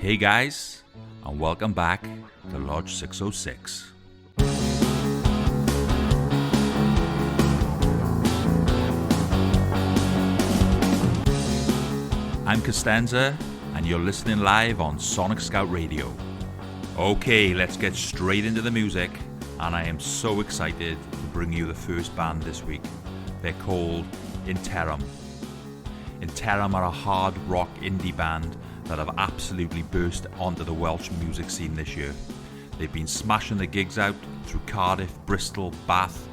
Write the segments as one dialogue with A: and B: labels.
A: Hey guys, and welcome back to Lodge 606. I'm Costanza, and you're listening live on Sonic Scout Radio. Okay, let's get straight into the music, and I am so excited to bring you the first band this week. They're called Interim. Interim are a hard rock indie band that have absolutely burst onto the Welsh music scene this year. They've been smashing the gigs out through Cardiff, Bristol, Bath,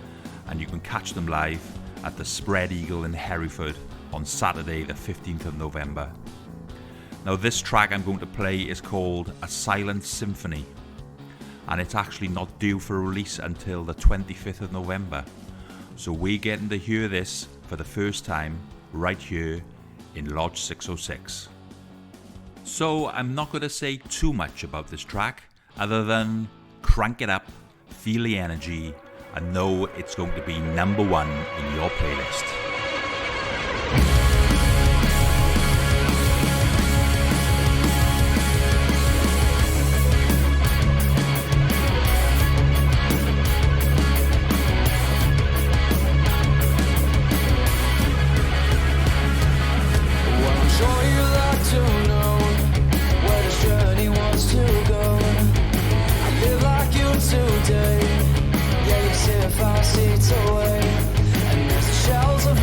A: and you can catch them live at the Spread Eagle in Hereford on Saturday the 15th of November. Now this track I'm going to play is called A Silent Symphony, and it's actually not due for release until the 25th of November. So we're getting to hear this for the first time right here in Lodge 606. So I'm not going to say too much about this track other than crank it up, feel the energy, and know it's going to be number one in your playlist.
B: Today, yeah, you sit 5 seats away, and there's the shells of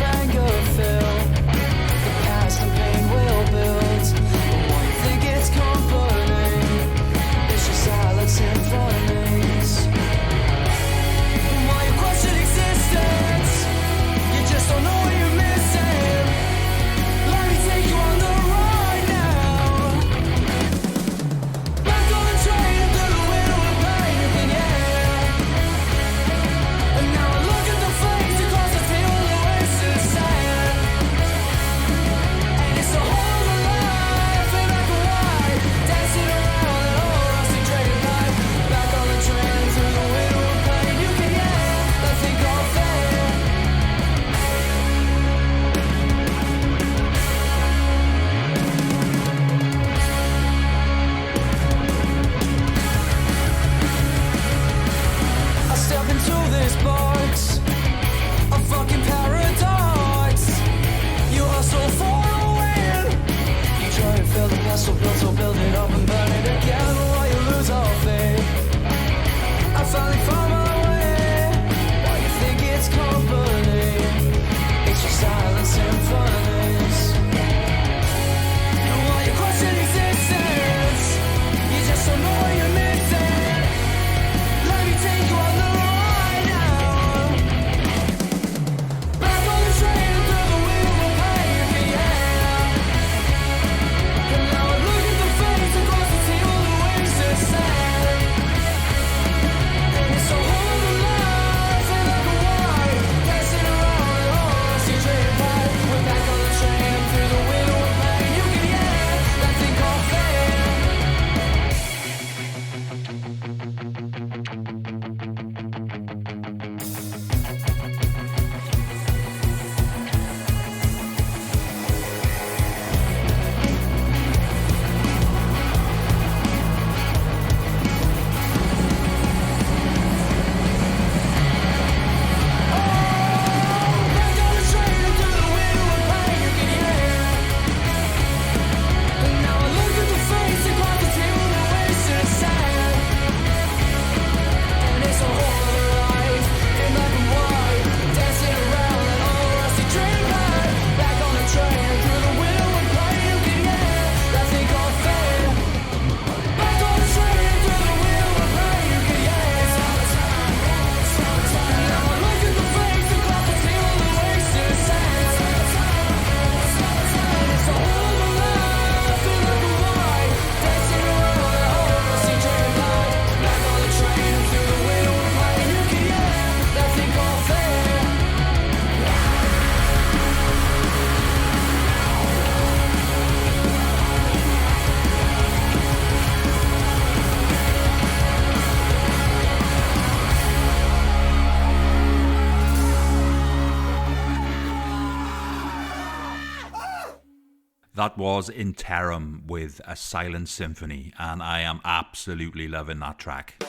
A: That was Interim with A Silent Symphony, and I am absolutely loving that track.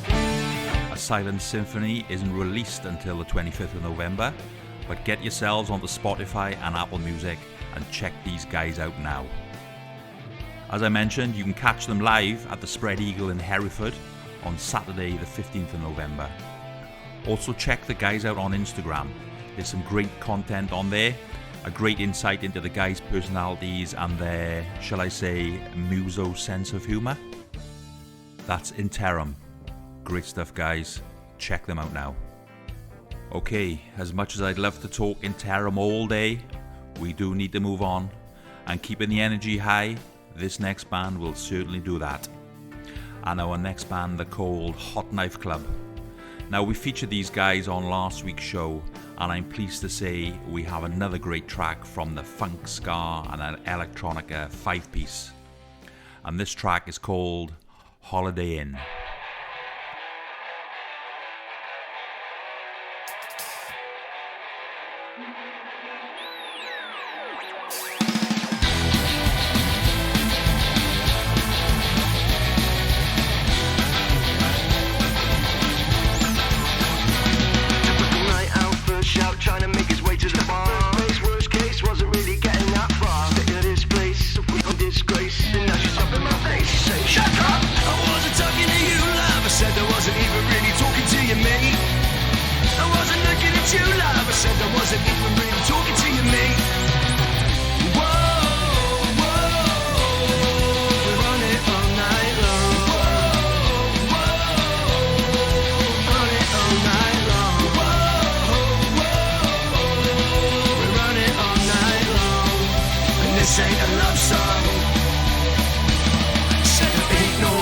A: A Silent Symphony isn't released until the 25th of November, but get yourselves onto Spotify and Apple Music and check these guys out now. As I mentioned, you can catch them live at the Spread Eagle in Hereford on Saturday the 15th of November. Also check the guys out on Instagram. There's some great content on there, a great insight into the guys' personalities and their, shall I say, muso sense of humour. That's Interim. Great stuff, guys. Check them out now. Okay, as much as I'd love to talk Interim all day, we do need to move on. And keeping the energy high, this next band will certainly do that. And our next band, they're called Hot Knife Club. Now, we featured these guys on last week's show, and I'm pleased to say we have another great track from the funk, ska and electronica 5-piece. And this track is called Holiday Inn.
B: Trying to make his way to the bar. Worst case wasn't really getting that far. Stick to this place, I'm disgrace. And now she's up in my face, saying, shut up! I wasn't talking to you, love. I said I wasn't even really talking to you, mate. I wasn't looking at you, love. I said I wasn't even really talking to you, mate. Whoa, whoa, we're on it all night long. Whoa, whoa, on it all night long. This ain't a love song. Said there ain't no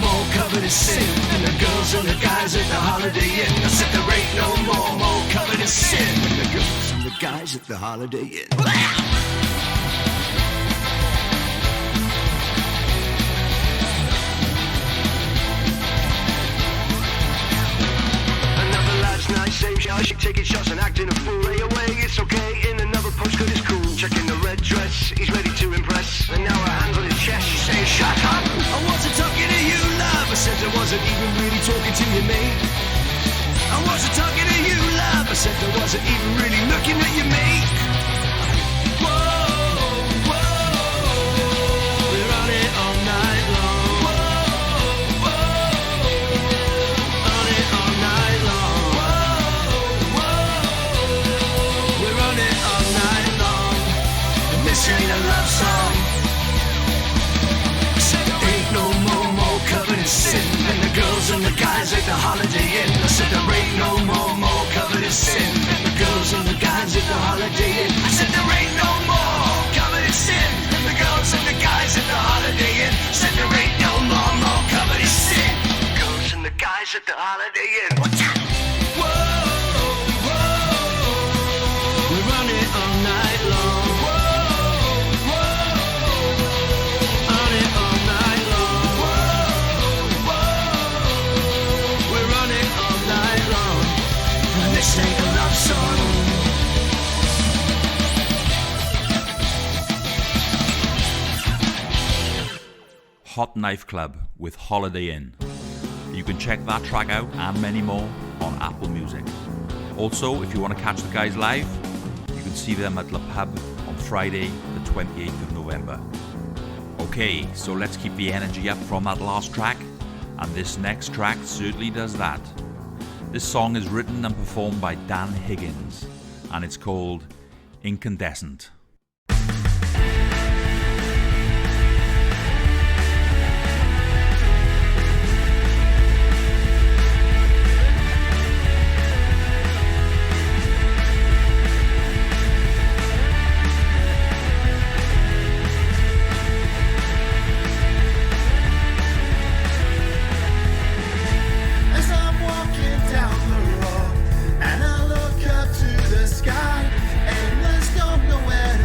B: more covered in sin than the girls and the guys at the Holiday Inn. I said there ain't no more covered in sin than the girls and the guys at the Holiday Inn. Another last night, same show, she taking shots and acting a fool. Lay away, it's okay, in another postcode it's cool. Checking the red dress, he's ready to impress. And now her hands on his chest, she's saying, shut up! I wasn't talking to you, love. I said I wasn't even really talking to you, mate. I wasn't talking to you, love. I said I wasn't even really looking at you, mate. Whoa, whoa, we're on it all night long. Whoa, whoa, on it all night long. Whoa, whoa, we're on it all night long. This ain't a love song. Said there ain't no more covered in sin than the girls and the guys at the Holiday Inn. I said there ain't no more covered in sin than the girls and the guys at the Holiday Inn. I said there ain't no more covered in sin than the girls and the guys at the Holiday Inn. I said there ain't no more covered in sin. Girls and the guys at the Holiday Inn. What's that? Whoa, whoa, we run it all night long. This ain't a love song.
A: Hot Knife Club with Holiday Inn. You can check that track out and many more on Apple Music. Also, if you want to catch the guys live, you can see them at Le Pub on Friday the 28th of November. Okay, so let's keep the energy up from that last track, and this next track certainly does that. This song is written and performed by Dan Higgins, and it's called Incandescent.
C: And I look up to the sky, and there's nowhere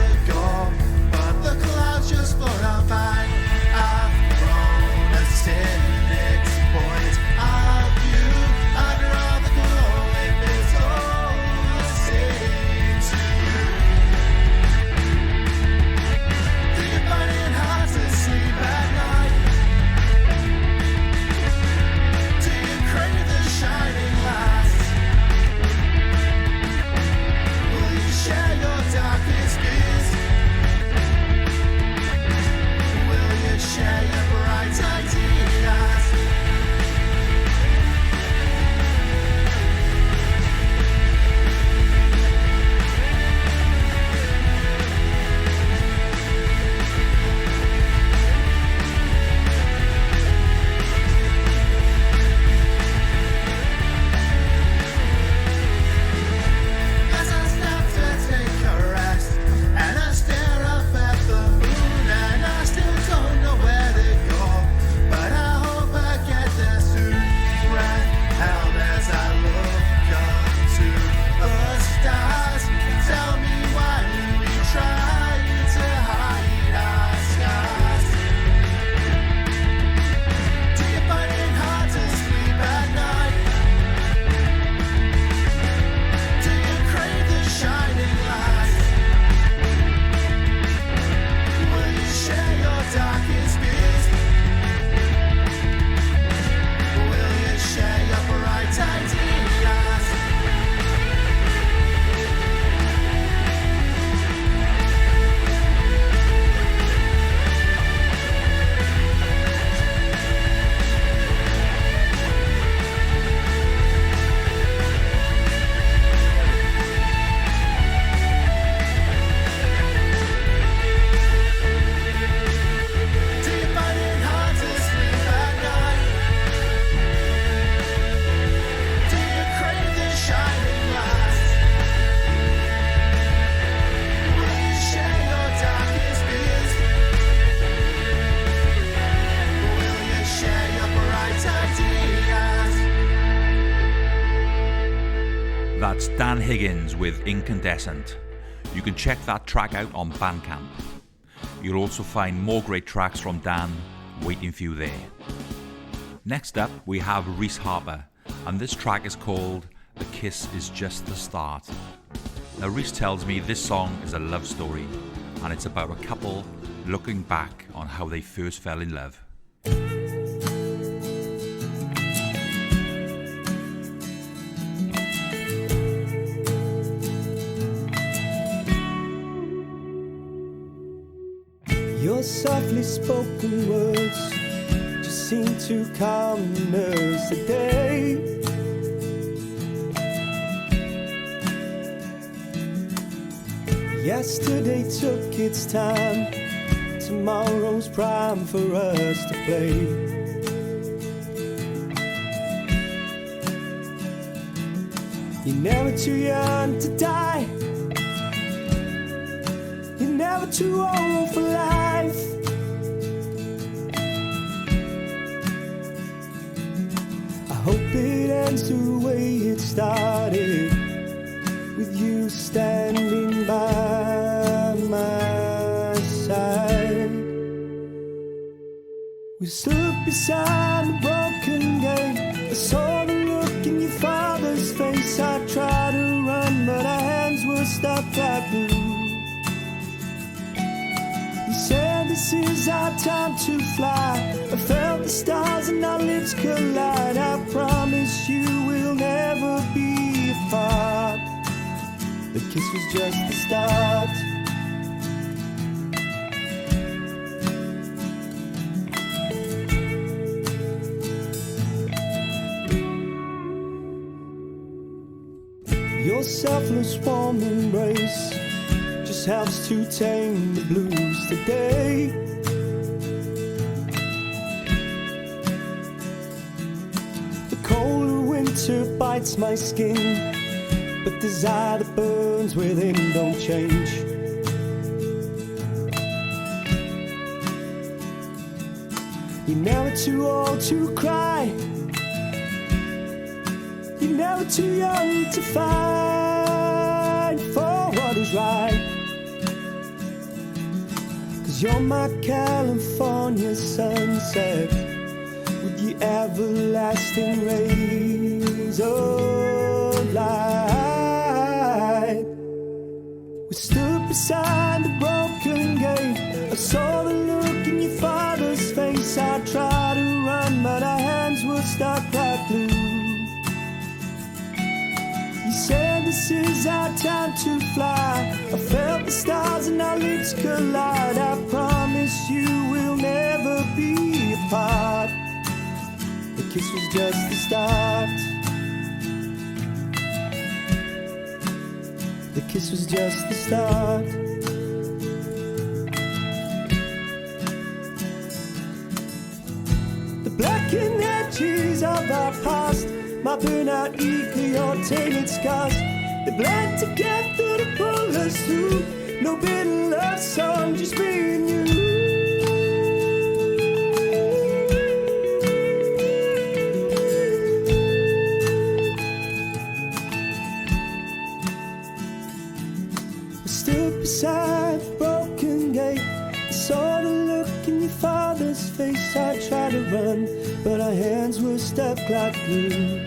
A: Dan Higgins with Incandescent. You can check that track out on Bandcamp. You'll also find more great tracks from Dan waiting for you there. Next up we have Reese Harper, and this track is called The Kiss Is Just the Start. Now Reese tells me this song is a love story, and it's about a couple looking back on how they first fell in love.
C: Your softly spoken words just seem to calm the nerves today. Yesterday took its time, tomorrow's prime for us to play. You're never too young to die, you're never too old for life. I hope it ends the way it started, with you standing by my side. We stood beside the broken gate, I saw the look in your father's face. I tried to run, but our hands were stuck like glue. You said this is our time to fly, I felt the stars and our lips collide. I promise you we'll never be apart. The kiss was just the start. Your selfless warm embrace just helps to tame the blues today. The colder winter bites my skin, but desire that burns within don't change. You're never too old to cry, you're never too young to fight for what is right. 'Cause you're my California sunset, with your everlasting rays of light. We stood beside the broken gate, I saw the look in your father's face. I tried to run, but our hands were stuck like glue. You said this is our time to fly, I felt the stars and our lips collide. I promise you we'll never be apart. The kiss was just the start. The kiss was just the start. The blackened edges of our past, my burnout eagerly or tainted scars, they blend together to pull us through. No bitter love song, just me and you. Beside the broken gate, I saw the look in your father's face. I tried to run, but our hands were stuck like glue.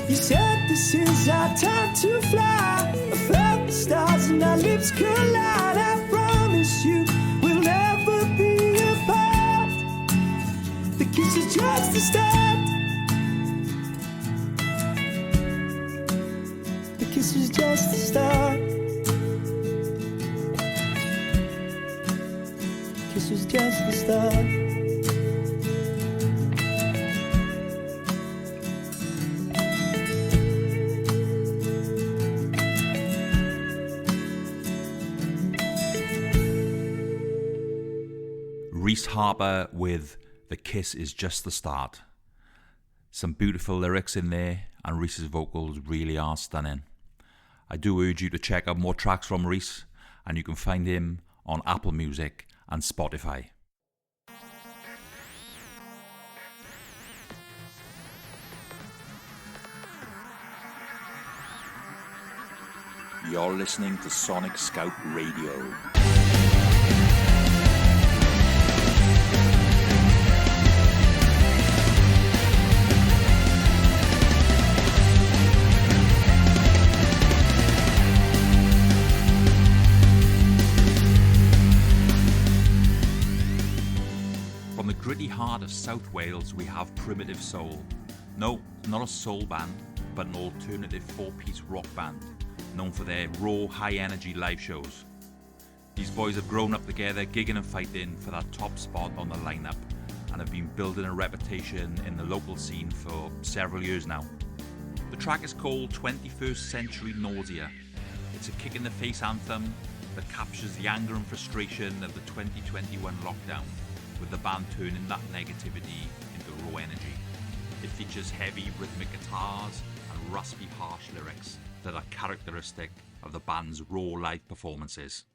C: You said this is our time to fly, I felt the stars and our lips collide. I promise you we'll never be apart. The kiss is just the start. The kiss was just the start. Kiss was just the start.
A: Reese Harper with The Kiss Is Just the Start. Some beautiful lyrics in there, and Reese's vocals really are stunning. I do urge you to check out more tracks from Reese, and you can find him on Apple Music and Spotify. You're listening to Sonic Scout Radio. From the gritty heart of South Wales, we have Primitive Soul. No, not a soul band, but an alternative four-piece rock band known for their raw, high-energy live shows. These boys have grown up together, gigging and fighting for that top spot on the lineup, and have been building a reputation in the local scene for several years now. The track is called 21st Century Nausea. It's a kick-in-the-face anthem that captures the anger and frustration of the 2021 lockdown, with the band turning that negativity into raw energy. It features heavy rhythmic guitars and raspy harsh lyrics that are characteristic of the band's raw live performances.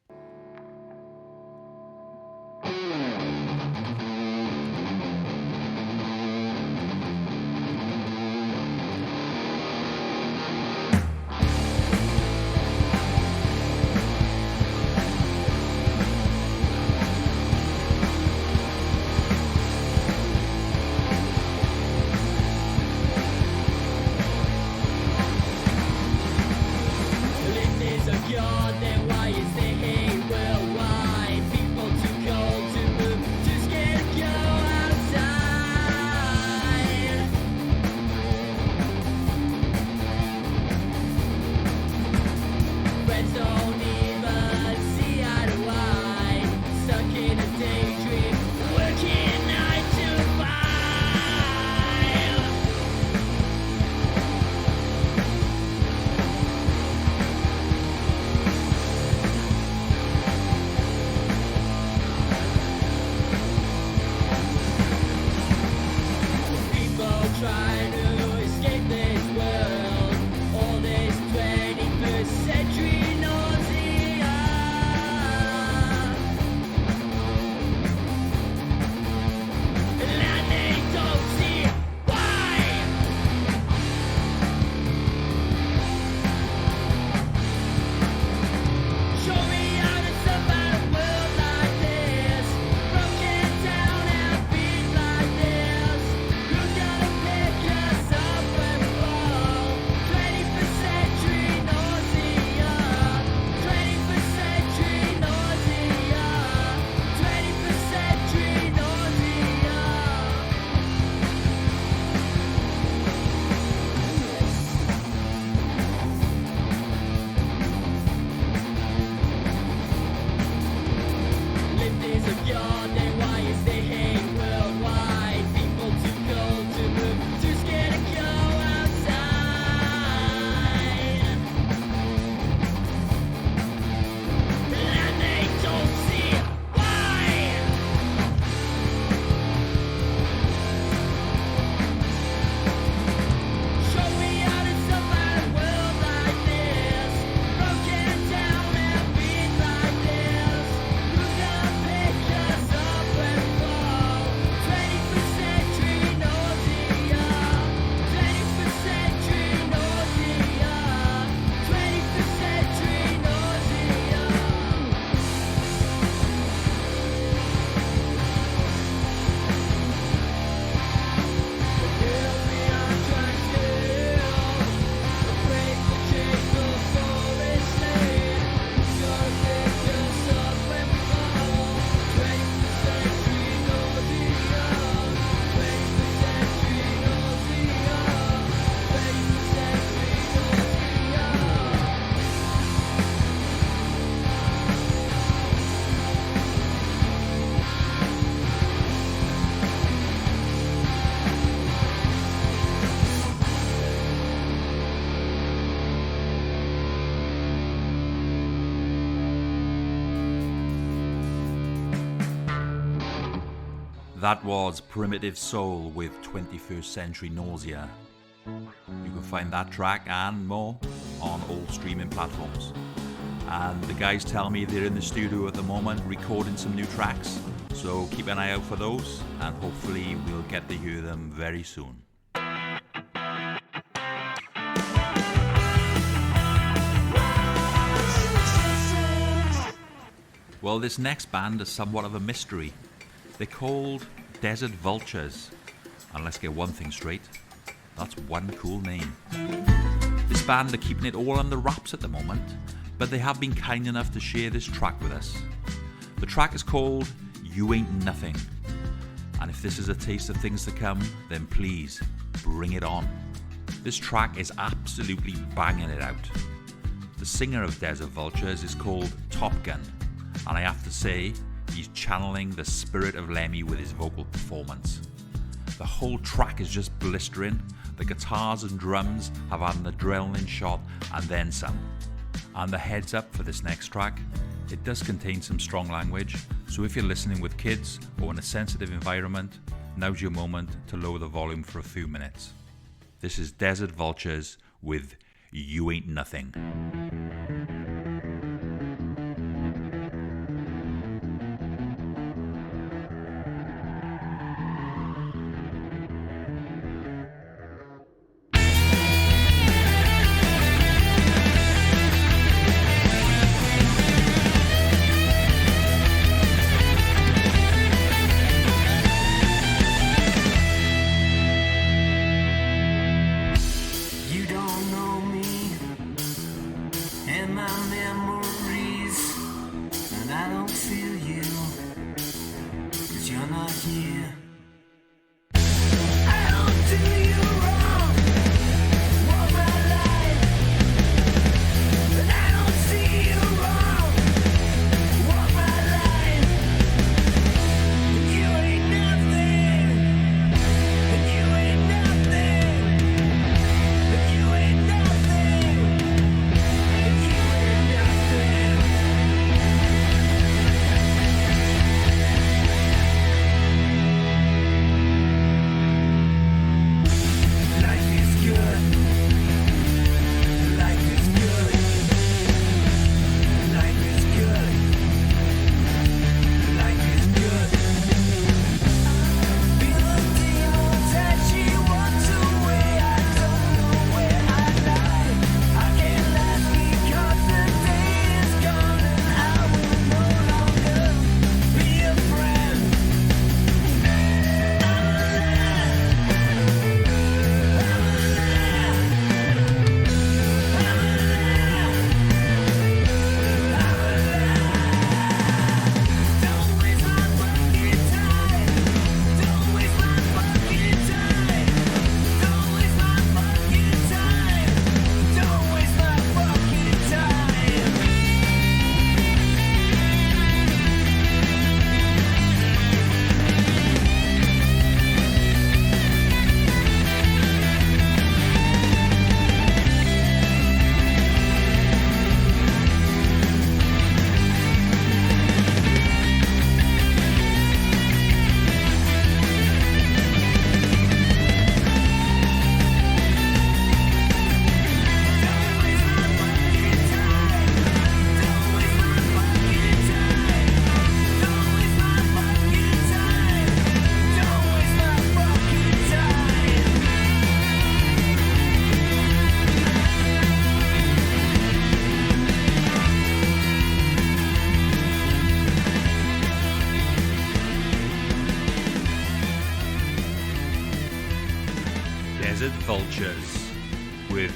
A: That was Primitive Soul with 21st Century Nausea. You can find that track and more on all streaming platforms. And the guys tell me they're in the studio at the moment recording some new tracks, so keep an eye out for those, and hopefully we'll get to hear them very soon. Well, this next band is somewhat of a mystery. They're called Desert Vultures. And let's get one thing straight, that's one cool name. This band are keeping it all under wraps at the moment, but they have been kind enough to share this track with us. The track is called You Ain't Nothing. And if this is a taste of things to come, then please, bring it on. This track is absolutely banging it out. The singer of Desert Vultures is called Top Gun, and I have to say, he's channeling the spirit of Lemmy with his vocal performance. The whole track is just blistering. The guitars and drums have had an adrenaline shot and then some. And the heads up for this next track, it does contain some strong language, so if you're listening with kids or in a sensitive environment, now's your moment to lower the volume for a few minutes. This is Desert Vultures with You Ain't Nothing. Desert Vultures with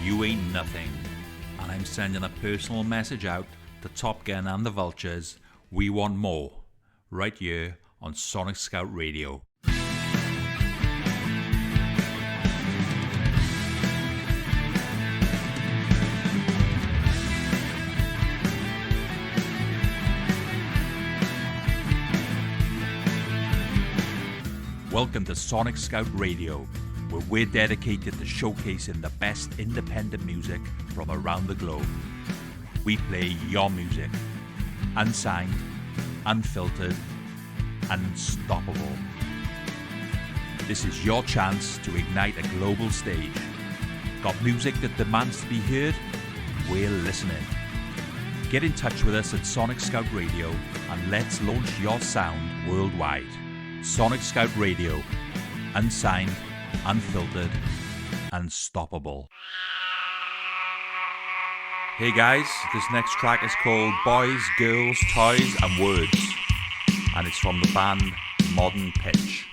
A: You Ain't Nothing. And I'm sending a personal message out to Top Gun and the Vultures. We want more, right here on Sonic Scout Radio. Welcome to Sonic Scout Radio, where we're dedicated to showcasing the best independent music from around the globe. We play your music, unsigned, unfiltered, unstoppable. This is your chance to ignite a global stage. Got music that demands to be heard? We're listening. Get in touch with us at Sonic Scout Radio and let's launch your sound worldwide. Sonic Scout Radio, unsigned, unfiltered, unstoppable. Hey guys, this next track is called Boys, Girls, Toys and Words, and it's from the band Modern Pitch.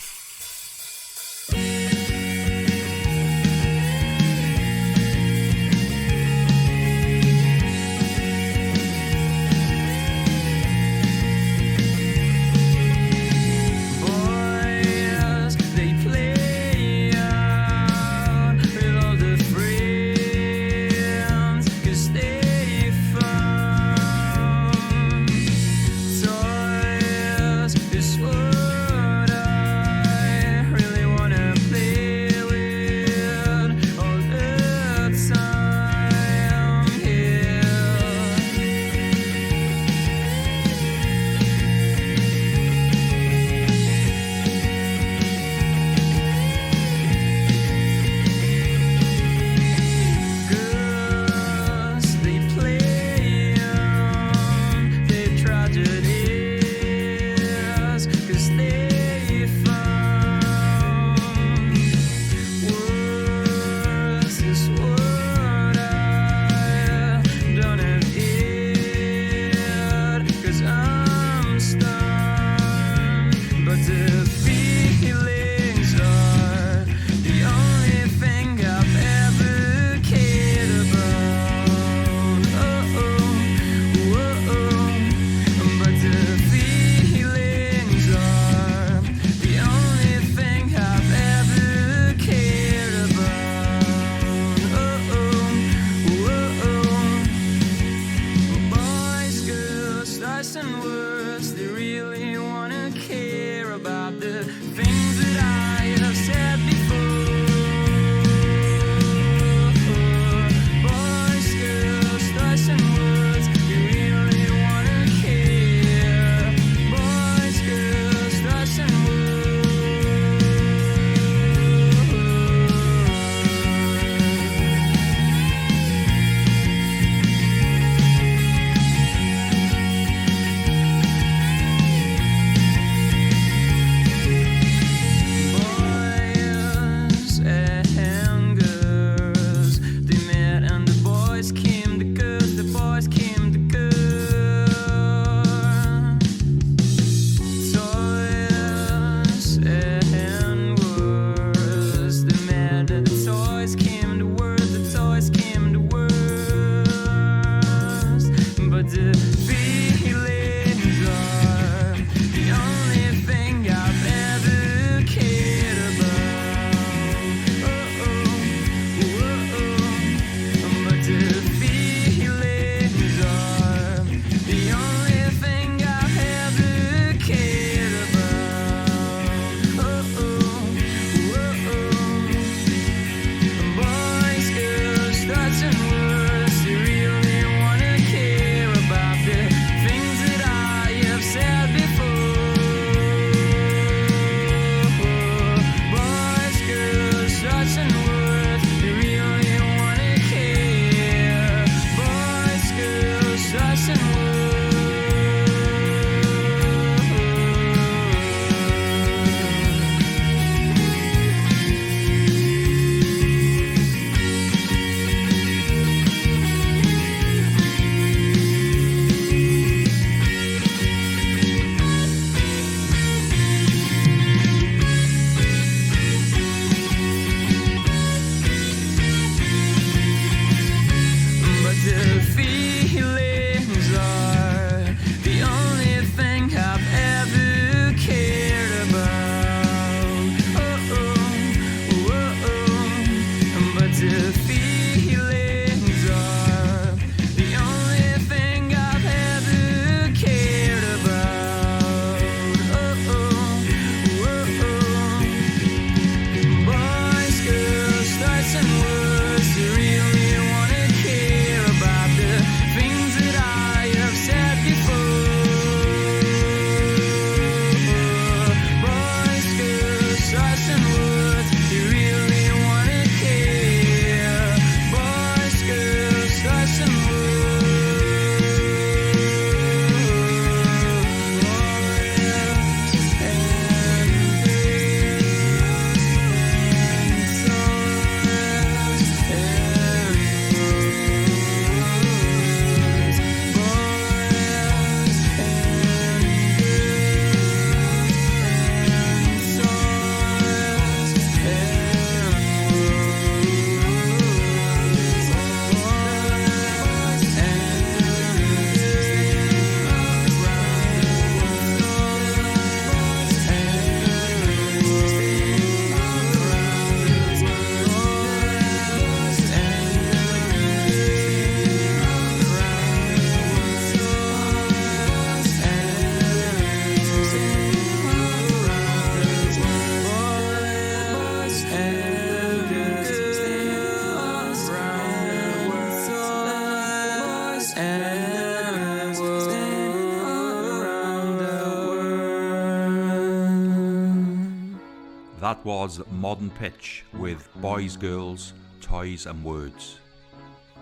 A: That was Modern Pitch with Boys, Girls, Toys and Words.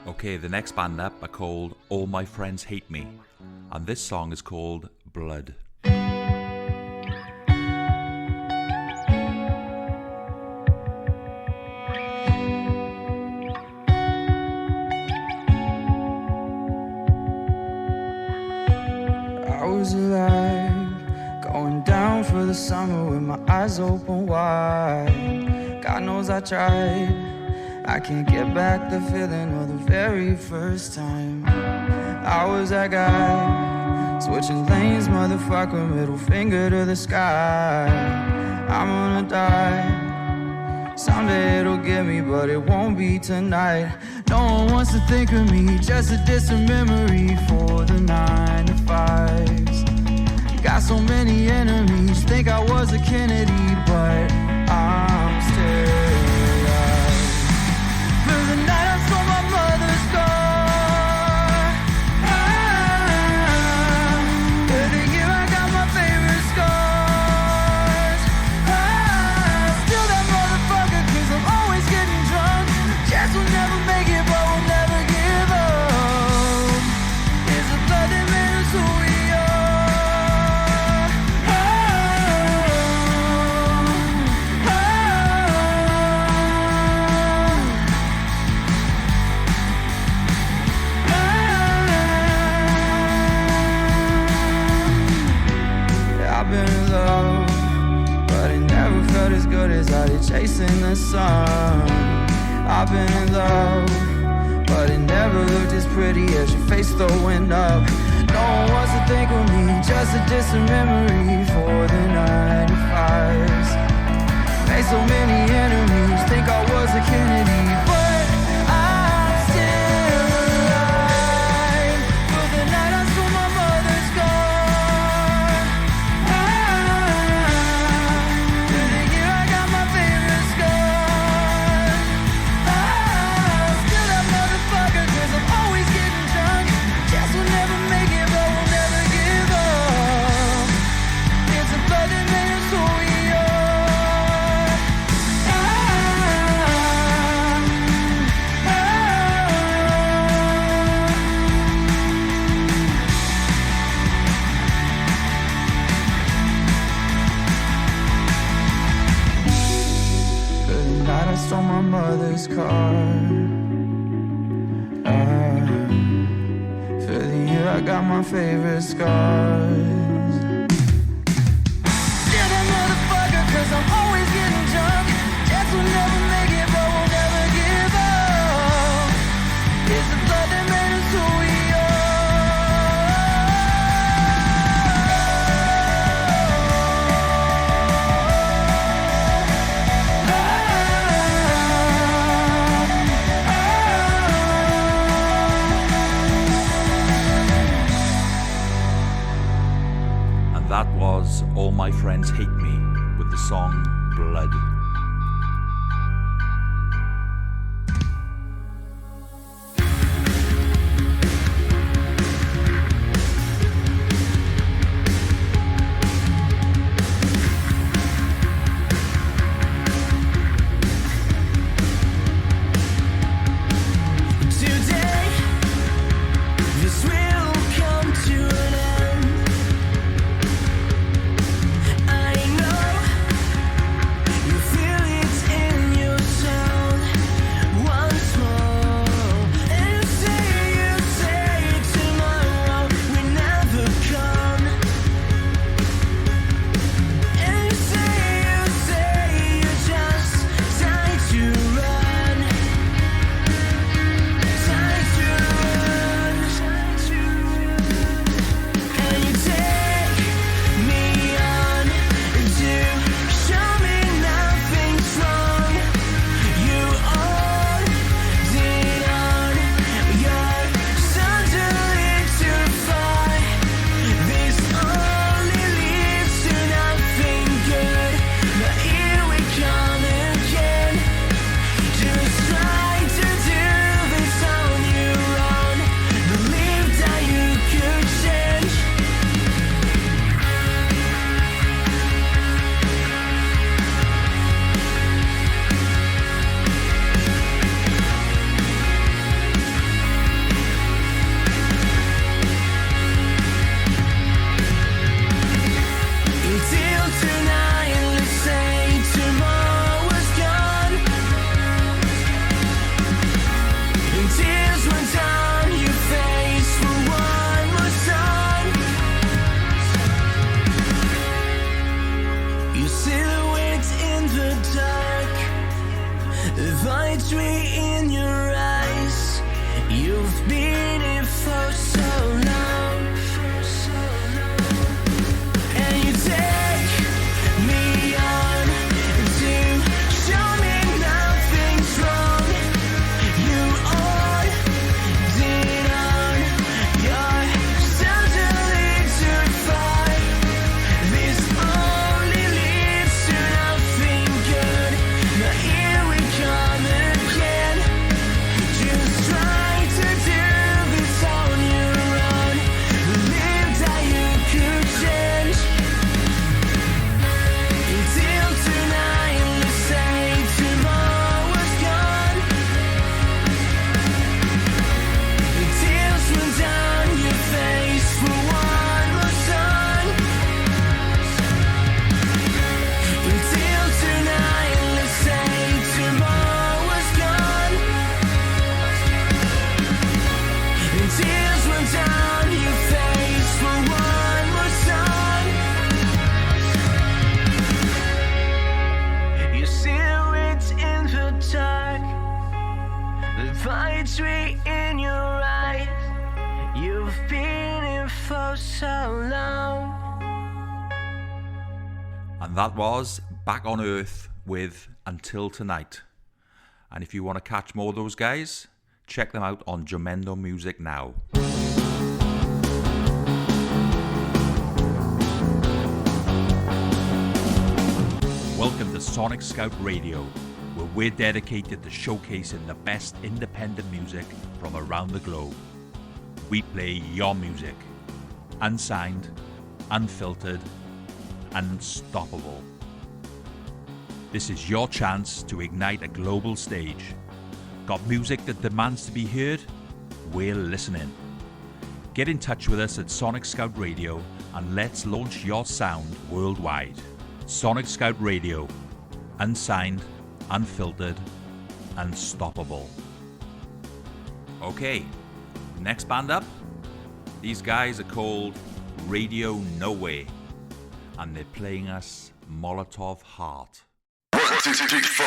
A: Okay, the next band up are called All My Friends Hate Me, and this song is called Blood.
C: I was alive, going down for the summer with my eyes open wide. God knows I tried, I can't get back the feeling of the very first time. I was that guy, switching lanes, motherfucker, middle finger to the sky. I'm gonna die, someday it'll get me, but it won't be tonight. No one wants to think of me, just a distant memory for the 9 to 5s. Got so many enemies, think I was a Kennedy, but I'm still alive. For the night I stole my mother's car. For the year I got my favorite scars. Still that motherfucker, cause I'm always getting drunk. Chance will never make it, but we'll never give up. It's the blood that made us who we are. I've been in love, but it never felt as good as I did chasing the sun. I've been in love, but it never looked as pretty as your face throwing up. No one wants to think of me, just a distant memory for the 9 to 5s. Made so many enemies, think I was a Kennedy, but I'm still alive. For the night I stole my mother's car. For the year I got my favorite scars. Still that motherfucker, cause I'm always getting drunk. Guess we'll never make it, but we'll never give up. It's the blood that made us who we are. For the night I stole my mother's car. For the year I got my favorite scars. Still that motherfucker, cause I'm always getting drunk. Guess we'll never make it, but we'll never give up. It's the blood that made us who we
A: And that was All My Friends Hate Me with the song Blood.
B: Today, this will come to an end. I know you feel
A: That was Back on Earth with Until Tonight. And if you want to catch more of those guys, check them out on Jamendo Music now. Welcome to Sonic Scout Radio, where we're dedicated to showcasing the best independent music from around the globe. We play your music, unsigned, unfiltered, unstoppable. This is your chance to ignite a global stage. Got music that demands to be heard? We're listening. Get in touch with us at Sonic Scout Radio and let's launch your sound worldwide. Sonic Scout Radio, unsigned, unfiltered, unstoppable. Okay, next band up. These guys are called Radio No Way, and they're playing us Molotov Heart.
D: 1, 2, 3, 4.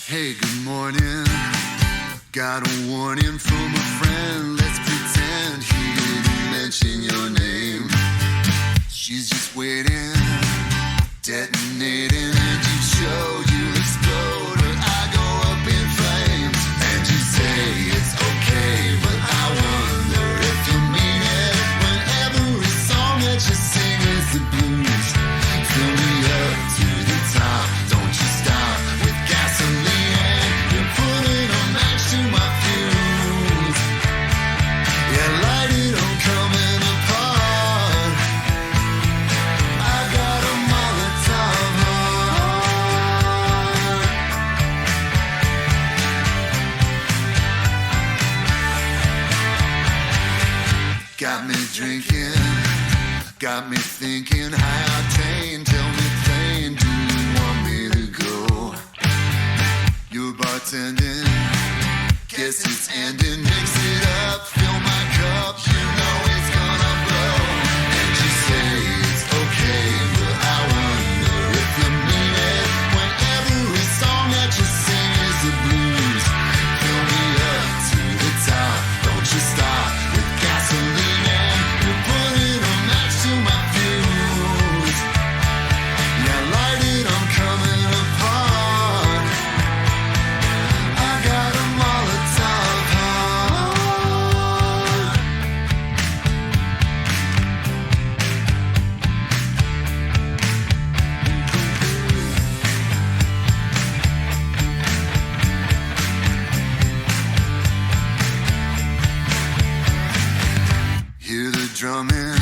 E: Hey, good morning. Got a warning from a friend. Let's pretend he didn't mention your name. She's just waiting, detonating, and you show you'll explode, or I go up in flames. And you say it's okay, but I wonder if you mean it. When every song that you sing is the blues, fill me up to the top. Don't you stop with gasoline. You're putting a match to my fuse. Yeah, light it, I'm coming apart. I got a Molotov heart. Got me drinking, got me thinking, high octane. Tell me plain, do you want me to go? You're bartending, guess it's ending. Mix it up, fill my cup, you know it's gonna blow. And you say it's okay, but I wonder if you mean it. When every song that you sing is the blues, fill me up to the top. Don't you stop with gasoline, and you're putting a match to my fuse. Yeah, light it, I'm coming apart. I got a Molotov heart. Hear the drumming,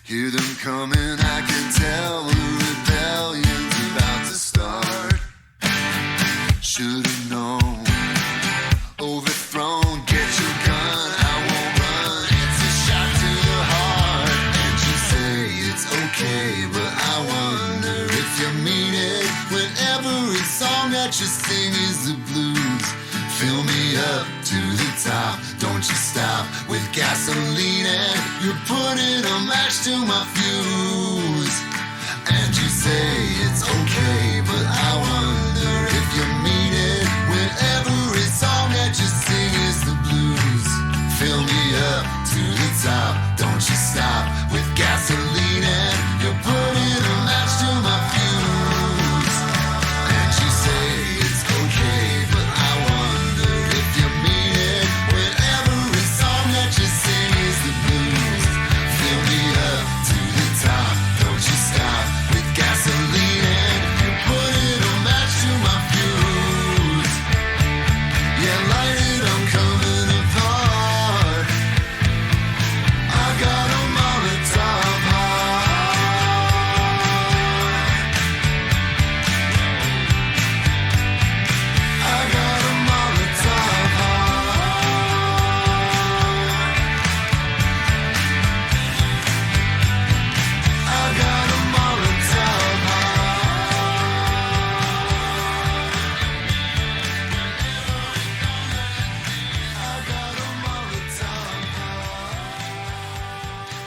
E: hear them coming. I can tell the rebellion's about to start. Should've known, overthrown. Get your gun, I won't run. It's a shot to the heart. And you say it's okay, but I wonder if you mean it. When every song that you sing is the blues, fill me up to the top. Don't you stop with gasoline, and you're putting a match to my fuse. And you say it's okay, but I wonder if you mean it. When every song that you sing is the blues, fill me up to the top. Don't you stop with gasoline, and you're putting a match to my fuse. And you say it's okay, but I wonder if you mean it. When every song that you sing is the blues, fill me up to the top. Don't you stop with gasoline, and you're putting a match to my fuse.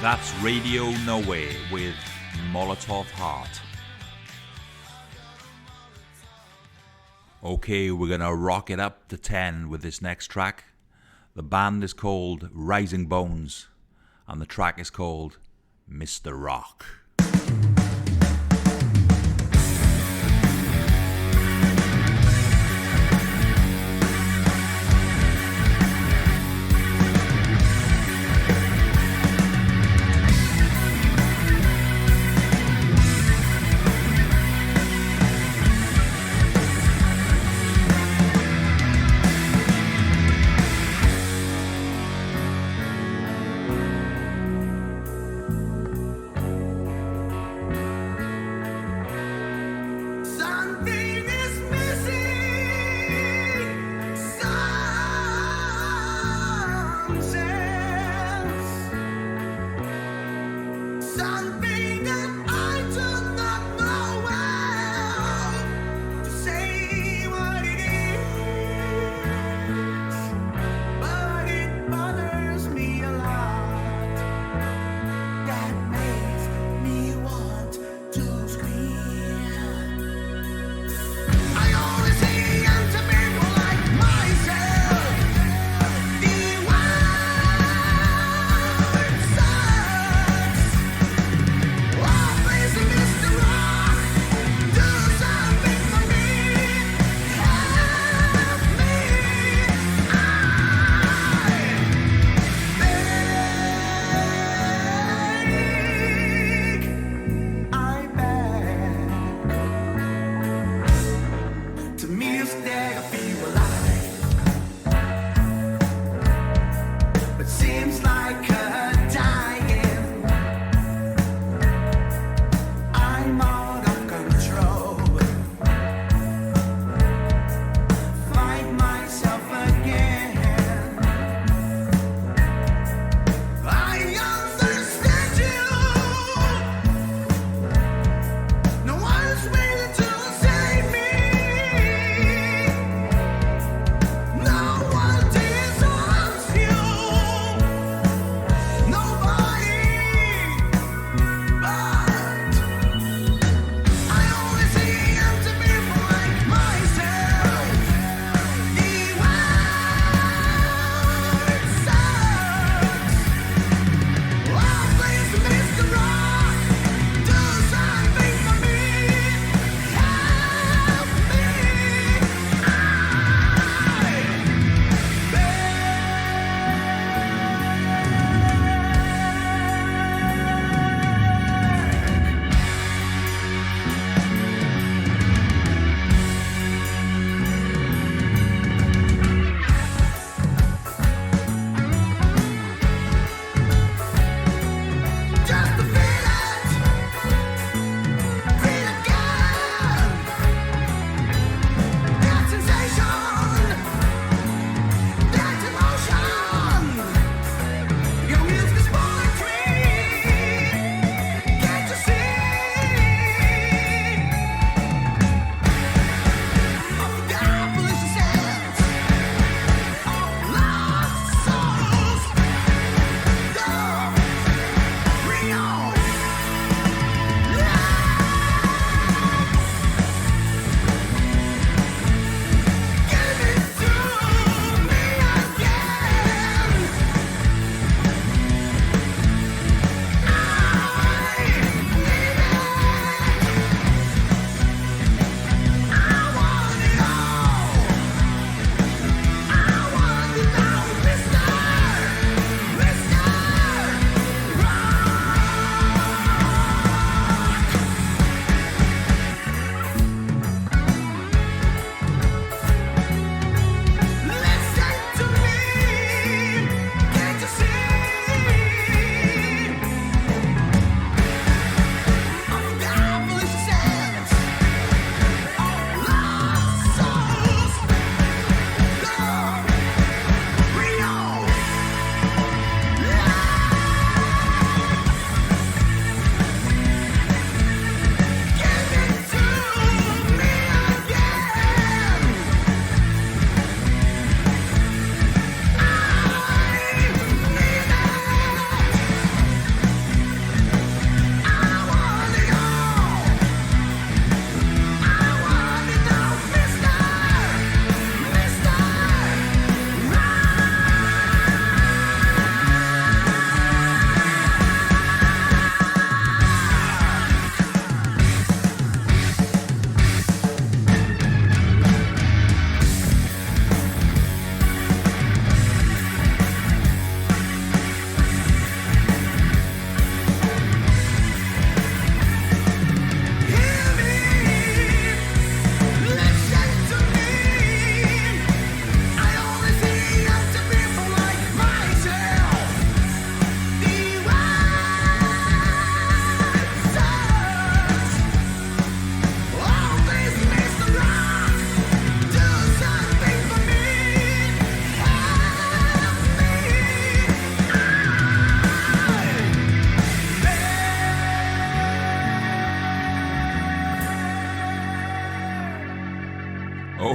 A: That's Radio Nowhere with Molotov Heart. Okay, we're gonna rock it up to 10 with this next track. The band is called Rising Bones, and the track is called Mr. Rock.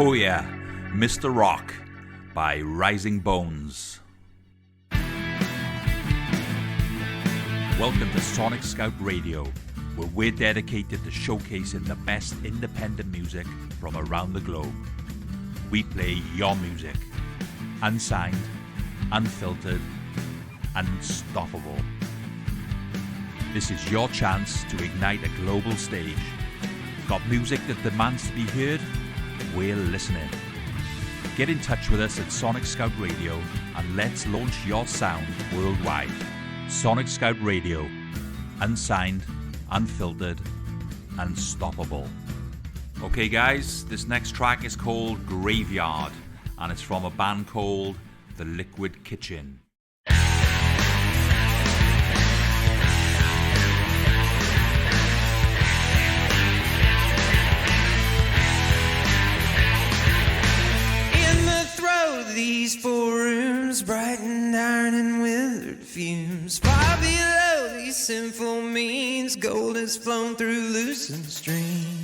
A: Oh yeah, Mr. Rock by Rising Bones. Welcome to Sonic Scout Radio, where we're dedicated to showcasing the best independent music from around the globe. We play your music, unsigned, unfiltered, unstoppable. This is your chance to ignite a global stage. Got music that demands to be heard? We're listening. Get in touch with us at Sonic Scout Radio and let's launch your sound worldwide. Sonic Scout Radio, unsigned, unfiltered, unstoppable. Okay guys, this next track is called Graveyard and it's from a band called The Liquid Kitchen.
D: These four rooms, bright and iron and withered fumes. Far below these sinful means, gold has flown through loosened streams.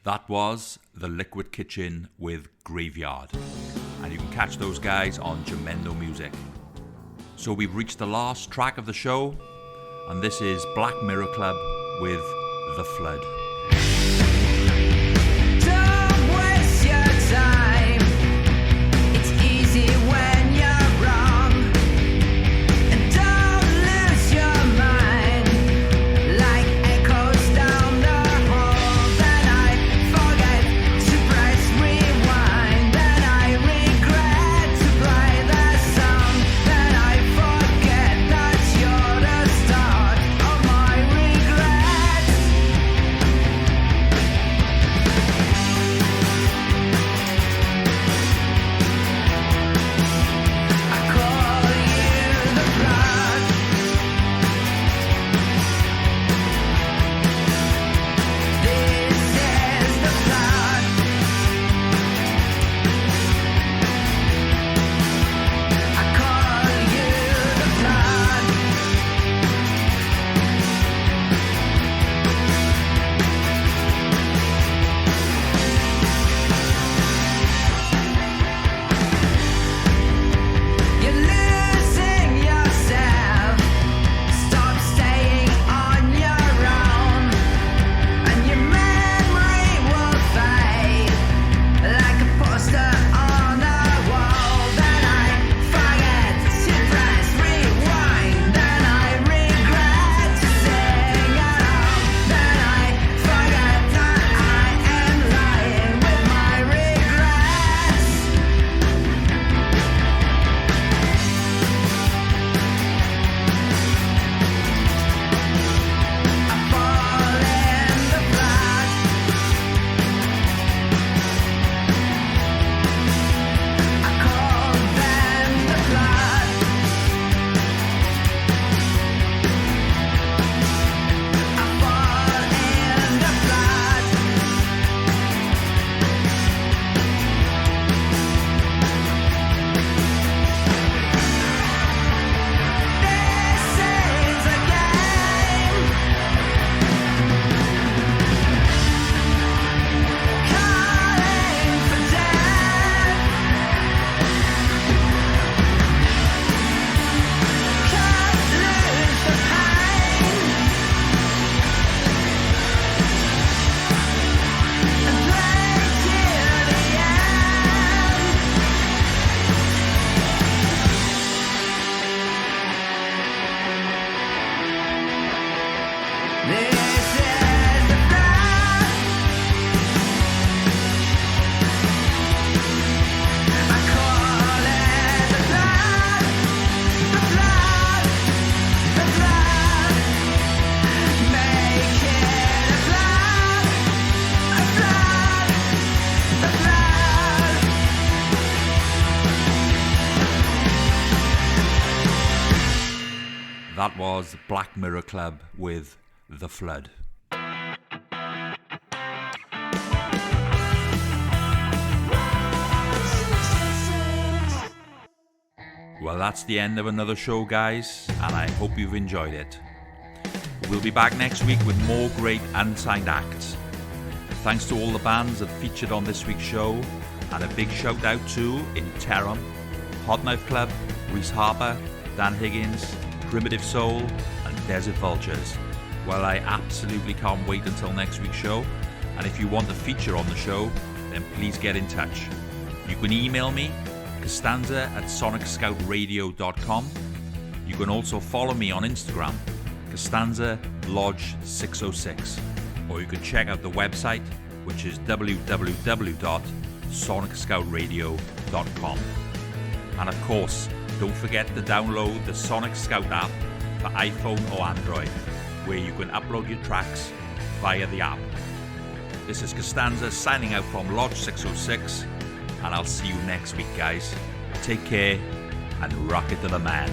A: That was The Liquid Kitchen with Graveyard. And you can catch those guys on Jamendo Music. So we've reached the last track of the show, and this is Black Mirror Club with The Flood.
F: Don't waste your time. It's easy when you're wrong. And don't lose your mind.
A: That was Black Mirror Club with The Flood. Well, that's the end of another show, guys, and I hope you've enjoyed it. We'll be back next week with more great unsigned acts. Thanks to all the bands that featured on this week's show, and a big shout out to In Terram, Hot Knife Club, Reese Harper, Dan Higgins, Primitive Soul, and Desert Vultures. Well, I absolutely can't wait until next week's show, and if you want a feature on the show, then please get in touch. You can email me, Costanza@sonicscoutradio.com. You can also follow me on Instagram, Costanza.Lodge 606, or you can check out the website, which is www.sonicscoutradio.com. And of course, don't forget to download the Sonic Scout app for iPhone or Android, where you can upload your tracks via the app. This is Costanza signing out from Lodge 606, and I'll see you next week, guys. Take care and rock it to the man.